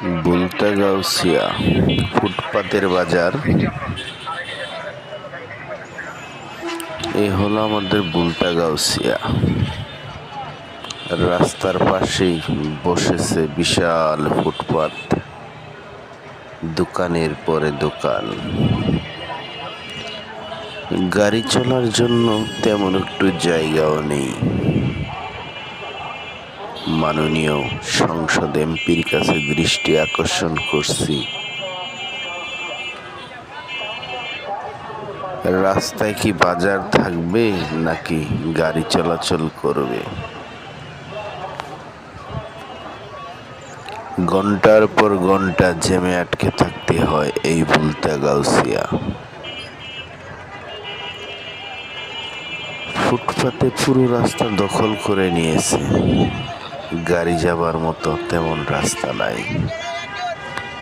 বুলতাগাউসিয়া ফুটপাতের বাজার। এই হলো আমাদের বুলতাগাউসিয়া। রাস্তার পাশেই বসেছে বিশাল ফুটপাত, দোকানের পরে দোকান। গাড়ি চলার জন্য তেমন একটু জায়গাও নেই। মাননীয় সংসদ এমপির কাছে দৃষ্টি আকর্ষণ করছি, রাস্তায় কি বাজার থাকবে নাকি গাড়ি চলাচল করবে? ঘন্টার পর ঘন্টা জ্যামে আটকে থাকতে হয় এই বুলতাগাউসিয়া। ফুটপাতে পুরো রাস্তা দখল করে নিয়েছে, গাড়ি যাবার মতো তেমন রাস্তা নাই।